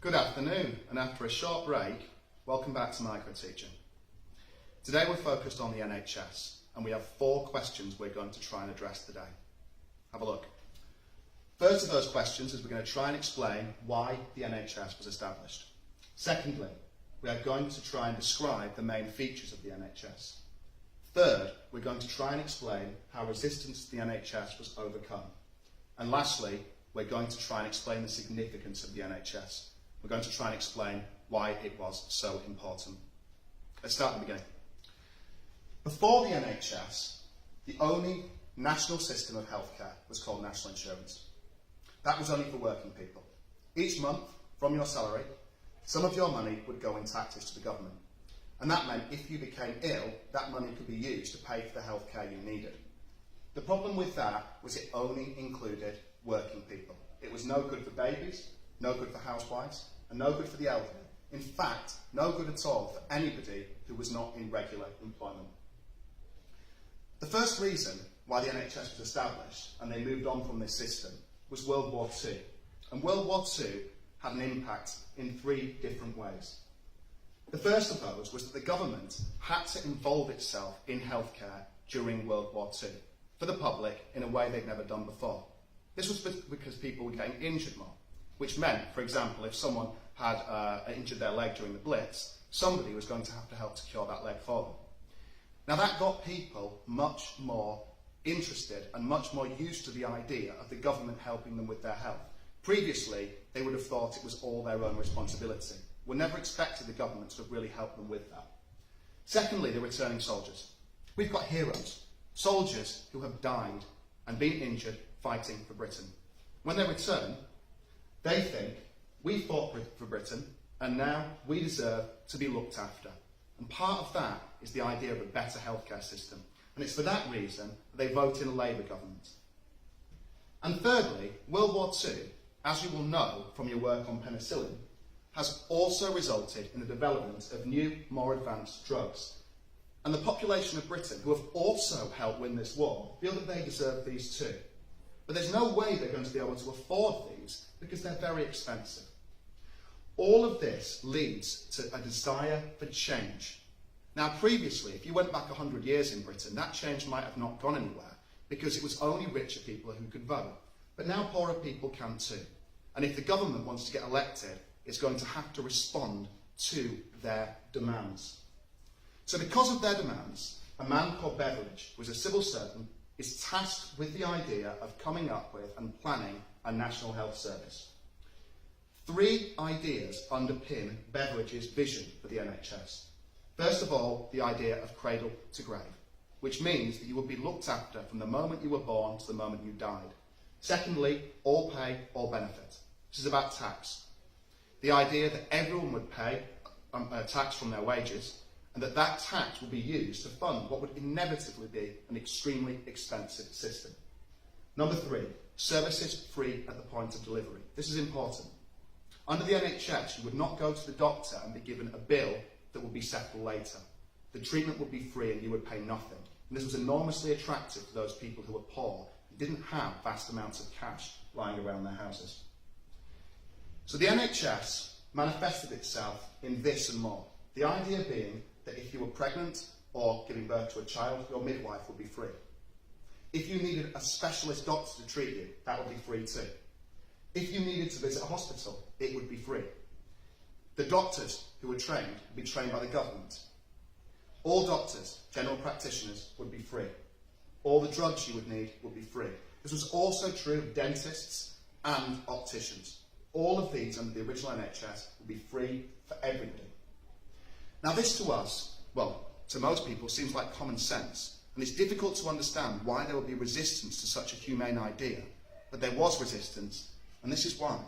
Good afternoon, and after a short break, welcome back to Microteaching. Today we're focused on the NHS, and we have 4 questions we're going to try and address today. Have a look. First of those questions is we're going to try and explain why the NHS was established. Secondly, we are going to try and describe the main features of the NHS. Third, we're going to try and explain how resistance to the NHS was overcome. And lastly, we're going to try and explain the significance of the NHS. We're going to try and explain why it was so important. Let's start at the beginning. Before the NHS, the only national system of healthcare was called national insurance. That was only for working people. Each month, from your salary, some of your money would go in taxes to the government. And that meant if you became ill, that money could be used to pay for the healthcare you needed. The problem with that was it only included working people. It was no good for babies, no good for housewives, and no good for the elderly. In fact, no good at all for anybody who was not in regular employment. The first reason why the NHS was established and they moved on from this system was World War II. And World War II had an impact in 3 different ways. The first of those was that the government had to involve itself in healthcare during World War II for the public in a way they'd never done before. This was because people were getting injured more, which meant, for example, if someone had injured their leg during the Blitz, somebody was going to have to help to cure that leg for them. Now that got people much more interested and much more used to the idea of the government helping them with their health. Previously, they would have thought it was all their own responsibility. We never expected the government to have really helped them with that. Secondly, the returning soldiers. We've got heroes, soldiers who have died and been injured fighting for Britain. When they return, they think, we fought for Britain and now we deserve to be looked after. And part of that is the idea of a better healthcare system. And it's for that reason that they vote in a Labour government. And thirdly, World War II, as you will know from your work on penicillin, has also resulted in the development of new, more advanced drugs. And the population of Britain, who have also helped win this war, feel that they deserve these too. But there's no way they're going to be able to afford these because they're very expensive. All of this leads to a desire for change. Now previously, if you went back 100 years in Britain, that change might have not gone anywhere because it was only richer people who could vote. But now poorer people can too. And if the government wants to get elected, it's going to have to respond to their demands. So because of their demands, a man called Beveridge, who was a civil servant, is tasked with the idea of coming up with and planning a national health service. 3 ideas underpin Beveridge's vision for the NHS. First of all, the idea of cradle to grave, which means that you would be looked after from the moment you were born to the moment you died. Secondly, all pay, all benefit. This is about tax. The idea that everyone would pay a tax from their wages, and that that tax would be used to fund what would inevitably be an extremely expensive system. Number 3, services free at the point of delivery. This is important. Under the NHS, you would not go to the doctor and be given a bill that would be settled later. The treatment would be free and you would pay nothing. And this was enormously attractive to those people who were poor and didn't have vast amounts of cash lying around their houses. So the NHS manifested itself in this and more. The idea being that if you were pregnant or giving birth to a child, your midwife would be free. If you needed a specialist doctor to treat you, that would be free too. If you needed to visit a hospital, it would be free. The doctors who were trained would be trained by the government. All doctors, general practitioners, would be free. All the drugs you would need would be free. This was also true of dentists and opticians. All of these under the original NHS would be free for everybody. Now this to us, well, to most people, seems like common sense, and it's difficult to understand why there would be resistance to such a humane idea. But there was resistance, and this is why.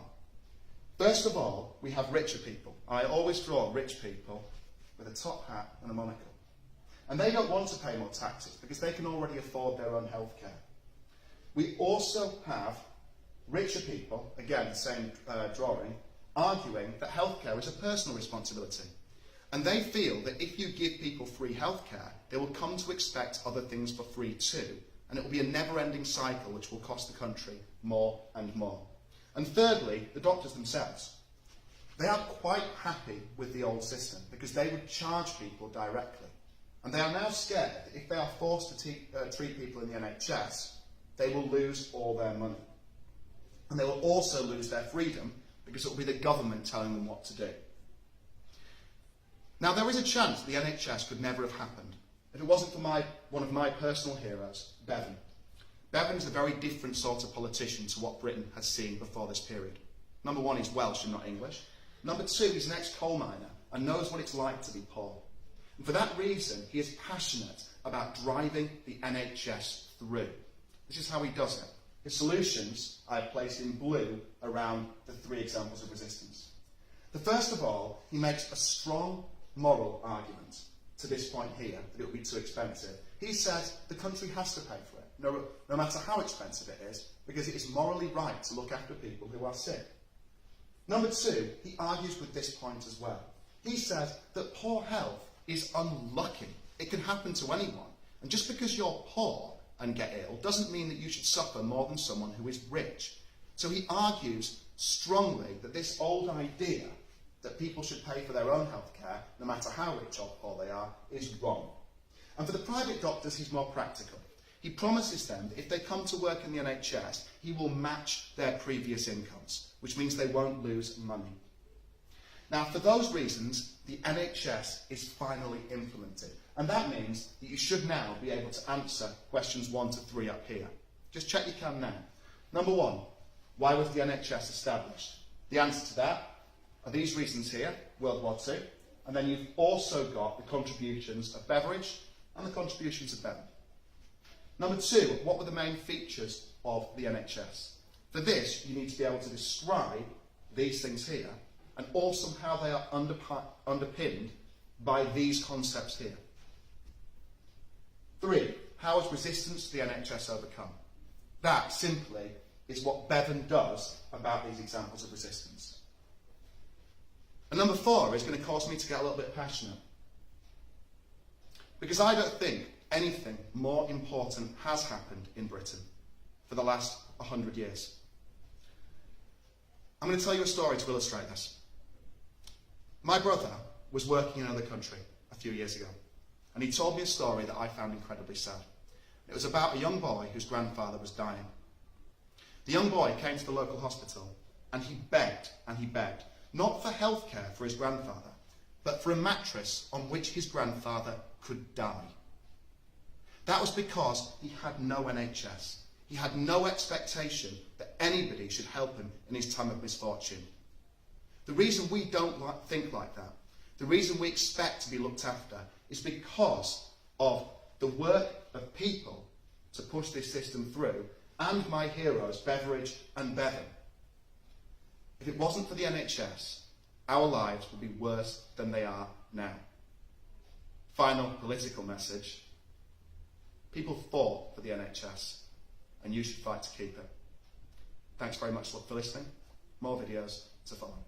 First of all, we have richer people. I always draw rich people with a top hat and a monocle. And they don't want to pay more taxes because they can already afford their own healthcare. We also have richer people, again, the same drawing, arguing that healthcare is a personal responsibility. And they feel that if you give people free healthcare, they will come to expect other things for free too. And it will be a never-ending cycle which will cost the country more and more. And thirdly, the doctors themselves. They are quite happy with the old system because they would charge people directly. And they are now scared that if they are forced to treat people in the NHS, they will lose all their money. And they will also lose their freedom because it will be the government telling them what to do. Now, there is a chance the NHS could never have happened if it wasn't for one of my personal heroes, Bevan. Bevan is a very different sort of politician to what Britain has seen before this period. Number one, he's Welsh and not English. Number two, he's an ex-coal miner and knows what it's like to be poor. And for that reason, he is passionate about driving the NHS through. This is how he does it. His solutions I have placed in blue around the 3 examples of resistance. The first of all, he makes a strong moral argument to this point here, that it will be too expensive. He says the country has to pay for it, no matter how expensive it is, because it is morally right to look after people who are sick. Number two, he argues with this point as well. He says that poor health is unlucky. It can happen to anyone. And just because you're poor and get ill doesn't mean that you should suffer more than someone who is rich. So he argues strongly that this old idea that people should pay for their own health care, no matter how rich or poor they are, is wrong. And for the private doctors, he's more practical. He promises them that if they come to work in the NHS, he will match their previous incomes, which means they won't lose money. Now, for those reasons, the NHS is finally implemented. And that means that you should now be able to answer questions 1 to 3 up here. Just check you can now. Number 1, why was the NHS established? The answer to that are these reasons here, World War II, and then you've also got the contributions of Beveridge and the contributions of Bevan. Number 2, what were the main features of the NHS? For this, you need to be able to describe these things here, and also how they are underpinned by these concepts here. 3, how is resistance to the NHS overcome? That simply is what Bevan does about these examples of resistance. And number 4 is going to cause me to get a little bit passionate. Because I don't think anything more important has happened in Britain for the last 100 years. I'm going to tell you a story to illustrate this. My brother was working in another country a few years ago, and he told me a story that I found incredibly sad. It was about a young boy whose grandfather was dying. The young boy came to the local hospital, and he begged, not for health care for his grandfather, but for a mattress on which his grandfather could die. That was because he had no NHS. He had no expectation that anybody should help him in his time of misfortune. The reason we don't think like that, the reason we expect to be looked after, is because of the work of people to push this system through, and my heroes, Beveridge and Bevan. If it wasn't for the NHS, our lives would be worse than they are now. Final political message. People fought for the NHS, and you should fight to keep it. Thanks very much for listening. More videos to follow.